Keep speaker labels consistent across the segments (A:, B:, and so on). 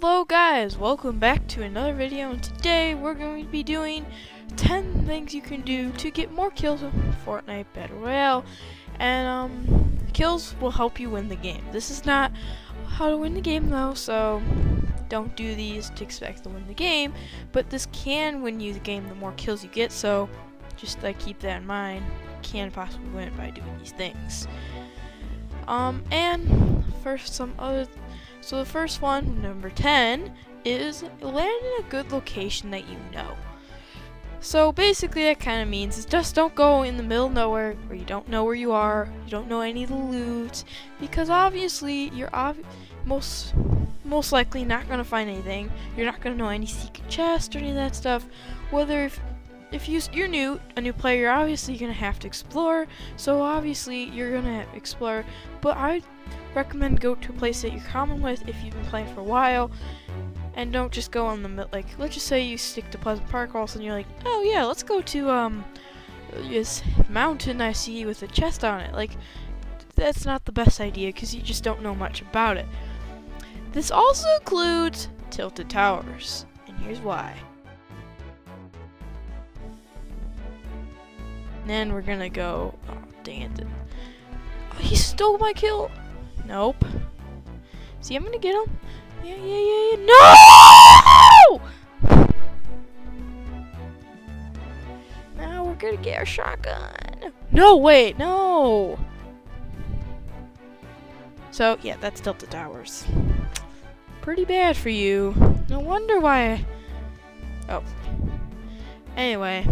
A: Hello guys, welcome back to another video, and today we're going to be doing 10 things you can do to get more kills in Fortnite Battle Royale, and kills will help you win the game. This is not how to win the game though, so don't do these to expect to win the game, but this can win you the game the more kills you get, so just keep that in mind. You can possibly win it by doing these things. And first So the first one, number 10, is land in a good location that you know. So basically that kind of means is just don't go in the middle of nowhere where you don't know where you are, you don't know any of the loot, because obviously you're most likely not going to find anything. You're not going to know any secret chest or any of that stuff. Whether if you're a new player, you're obviously going to have to explore, so obviously you're going to explore, but I recommend go to a place that you're common with if you've been playing for a while, and don't just go on the let's just say you stick to Pleasant Park, all of a sudden you're like, oh yeah, let's go to this mountain I see with a chest on it. That's not the best idea because you just don't know much about it. This also includes tilted towers, and here's why. And then we're gonna go, oh dang it, he stole my kill. Nope. See, I'm gonna get him. Yeah. No! Now we're gonna get our shotgun. No, wait, no. So, yeah, that's tilted towers. Pretty bad for you. No wonder why. Oh. Anyway,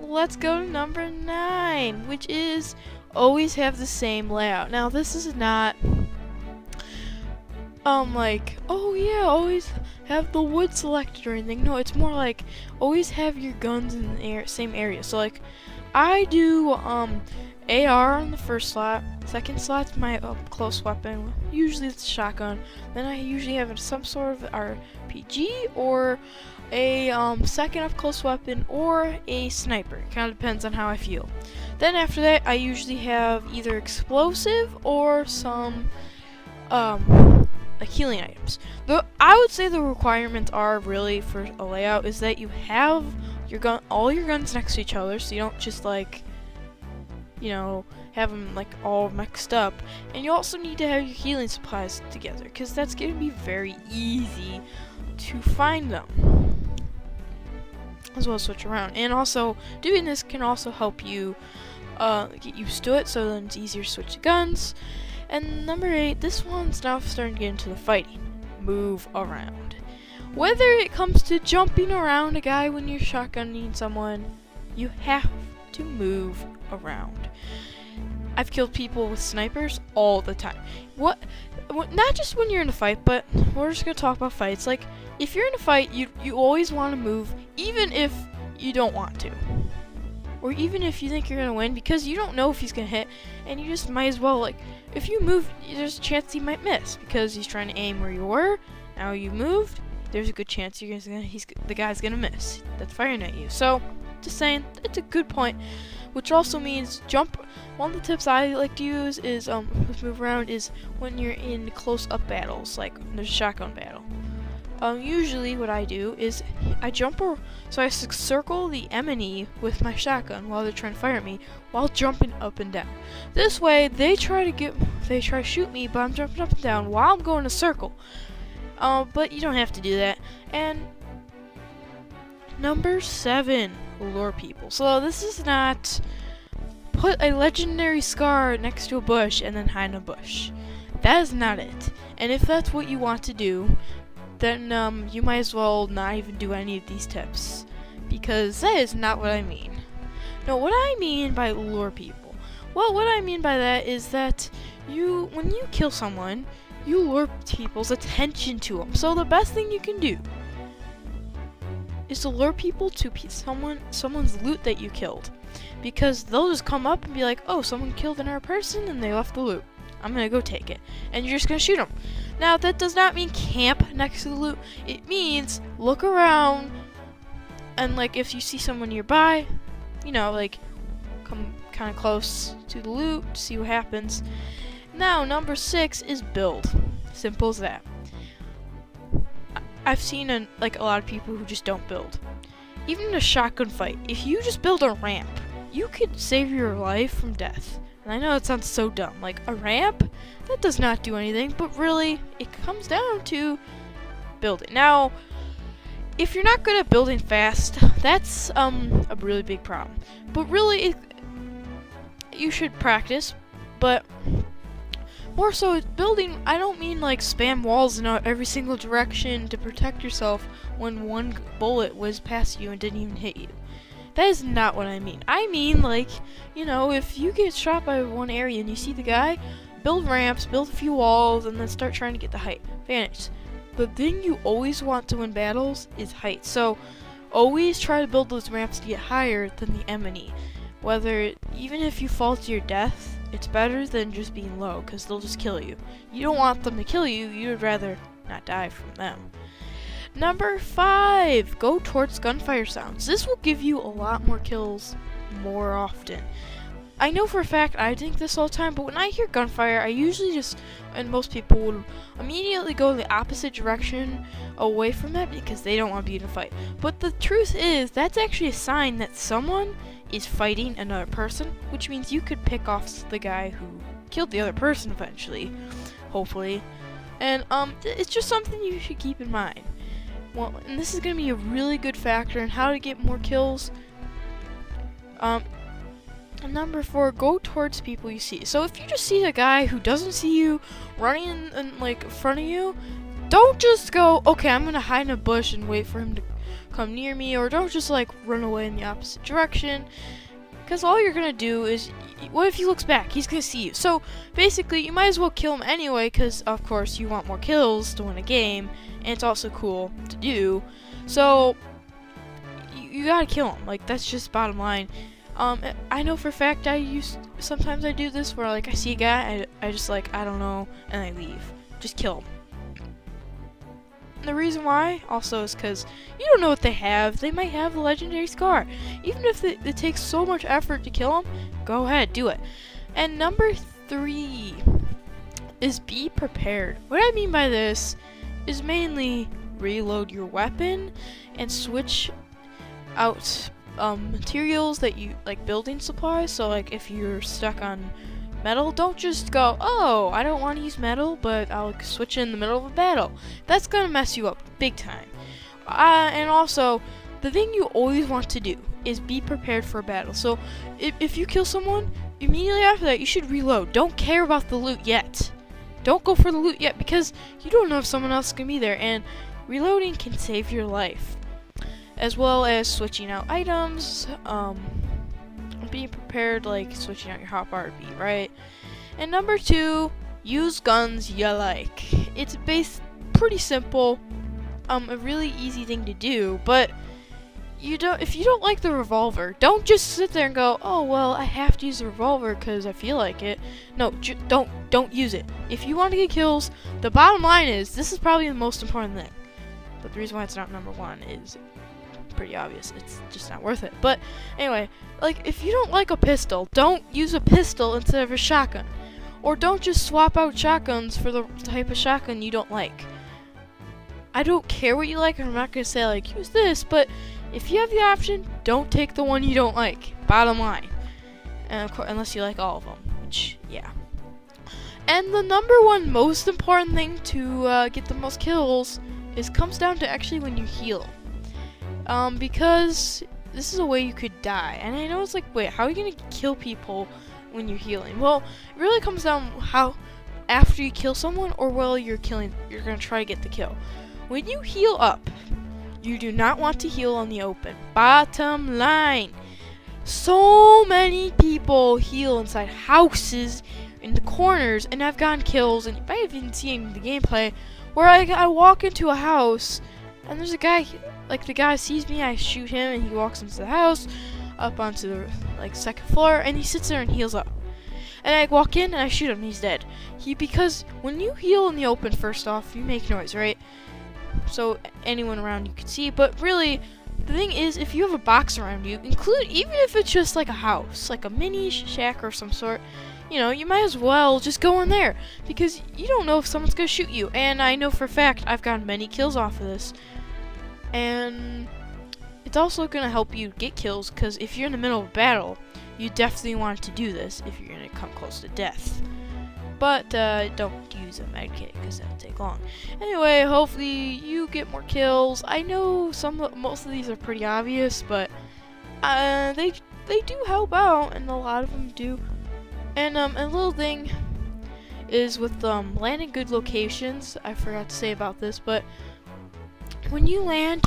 A: let's go to number 9, which is always have the same layout. Now, this is not oh yeah, always have the wood selected or anything. No, it's more like always have your guns in the same area. So I do AR on the first slot, second slot's my close weapon, usually it's a shotgun, then I usually have some sort of RPG or a second up close weapon or a sniper. It kind of depends on how I feel. Then after that I usually have either explosive or some healing items. I would say the requirements are really for a layout is that you have all your guns next to each other, so you don't just have them all mixed up, and you also need to have your healing supplies together because that's going to be very easy to find them, as well as switch around. And also doing this can also help you get used to it, so then it's easier to switch to guns. And number 8, this one's now starting to get into the fighting. Move around. Whether it comes to jumping around a guy when you're shotgunning someone, you have to move around. I've killed people with snipers all the time. Not just when you're in a fight, but we're just gonna talk about fights. If you're in a fight, you always want to move, even if you don't want to, or even if you think you're gonna win, because you don't know if he's gonna hit, and you just might as well if you move, there's a chance he might miss because he's trying to aim where you were. Now you moved, there's a good chance the guy's gonna miss that's firing at you. So just saying, it's a good point. Which also means jump. One of the tips I like to use is with move around is when you're in close up battles, like there's a shotgun battle. Usually what I do is I so I circle the enemy with my shotgun while they're trying to fire at me while jumping up and down. This way they try to shoot me, but I'm jumping up and down while I'm going in a circle. But you don't have to do that. And number 7, lure people. So this is not put a legendary scar next to a bush and then hide in a bush. That is not it. And if that's what you want to do, then you might as well not even do any of these tips, because that is not what I mean. No, what I mean by lure people, well, what I mean by that is that when you kill someone, you lure people's attention to them. So the best thing you can do is to lure people to someone's loot that you killed, because they'll just come up and be like, oh, someone killed another person and they left the loot, I'm gonna go take it, and you're just gonna shoot them. Now that does not mean camp next to the loot. It means look around, and if you see someone nearby, come kind of close to the loot, see what happens. Now number 6 is build. Simple as that. I've seen a lot of people who just don't build. Even in a shotgun fight, if you just build a ramp, you could save your life from death. And I know it sounds so dumb, like a ramp? That does not do anything, but really, it comes down to building. Now, if you're not good at building fast, that's a really big problem. But really, you should practice, but more so building, I don't mean like spam walls in every single direction to protect yourself when one bullet whizzed past you and didn't even hit you. That is not what I mean. I mean, like, you know, if you get shot by one area and you see the guy, build ramps, build a few walls, and then start trying to get the height. Advantage. The thing you always want to win battles is height. So always try to build those ramps to get higher than the enemy. Even if you fall to your death, it's better than just being low, because they'll just kill you. You don't want them to kill you, you would rather not die from them. Number 5, go towards gunfire sounds. This will give you a lot more kills more often. I know for a fact I think this all the time, but when I hear gunfire, I usually and most people would immediately go in the opposite direction away from it because they don't want to be in a fight. But the truth is, that's actually a sign that someone is fighting another person, which means you could pick off the guy who killed the other person eventually, hopefully. And it's just something you should keep in mind. Well, and this is going to be a really good factor in how to get more kills. And number 4, go towards people you see. So if you just see a guy who doesn't see you running in like front of you, don't just go, okay, I'm gonna hide in a bush and wait for him to come near me, or don't just like run away in the opposite direction, because all you're gonna do is, what if he looks back? He's gonna see you. So basically, you might as well kill him anyway, because of course you want more kills to win a game, and it's also cool to do. So you gotta kill him. Like, that's just bottom line. I know for a fact sometimes I do this where like I see a guy, I just like, I don't know, and I leave. Just kill him. And the reason why also is because you don't know what they have. They might have a legendary scar. Even if it takes so much effort to kill them, go ahead, do it. And number 3 is be prepared. What I mean by this is mainly reload your weapon and switch out materials that you like, building supplies. So like if you're stuck on metal, don't just go, oh, I don't want to use metal, but I'll switch in the middle of a battle. That's gonna mess you up big time. And also, the thing you always want to do is be prepared for a battle. So if you kill someone, immediately after that you should reload. Don't care about the loot yet. Don't go for the loot yet, because you don't know if someone else is gonna be there, and reloading can save your life. As well as switching out items, being prepared, like switching out your hotbar would be, right? And number 2, use guns you like. It's pretty simple, a really easy thing to do, but if you don't like the revolver, don't just sit there and go, oh well, I have to use the revolver because I feel like it. No, don't use it. If you want to get kills, the bottom line is, this is probably the most important thing, but the reason why it's not number 1 is pretty obvious. It's just not worth it. But anyway, like, if you don't like a pistol, don't use a pistol instead of a shotgun, or don't just swap out shotguns for the type of shotgun you don't like. I don't care what you like, and I'm not gonna say like use this, but if you have the option, don't take the one you don't like. Bottom line. And of course, unless you like all of them, which, yeah. And the number 1 most important thing to get the most kills comes down to actually when you heal. Because this is a way you could die. And I know it's like, wait, how are you gonna kill people when you're healing? Well, it really comes down how after you kill someone, or while you're gonna try to get the kill. When you heal up, you do not want to heal on the open. Bottom line. So many people heal inside houses, in the corners, and I've gotten kills, and you might have even seen the gameplay, where I walk into a house, and there's a guy, like, the guy sees me, I shoot him, and he walks into the house, up onto the, like, 2nd floor, and he sits there and heals up. And I walk in, and I shoot him, and he's dead. Because when you heal in the open, first off, you make noise, right? So anyone around you can see, but really, the thing is, if you have a box around you, even if it's just like a house, like a mini shack or some sort, you know, you might as well just go in there, because you don't know if someone's gonna shoot you. And I know for a fact I've gotten many kills off of this. And it's also gonna help you get kills, because if you're in the middle of a battle, you definitely want to do this if you're gonna come close to death. But don't use a medkit, because that'll take long. Anyway, hopefully you get more kills. I know most of these are pretty obvious, but they do help out, and a lot of them do. And a little thing is with landing good locations. I forgot to say about this, but when you land,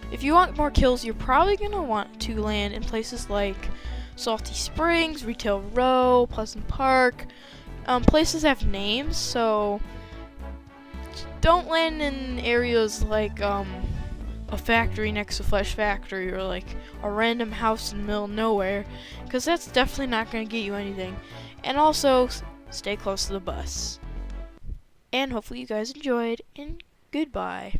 A: if you want more kills, you're probably gonna want to land in places like Salty Springs, Retail Row, Pleasant Park. Places have names, so don't land in areas like a factory next to Flesh Factory, or like a random house in the middle of nowhere, because that's definitely not going to get you anything. And also, stay close to the bus. And hopefully you guys enjoyed, and goodbye.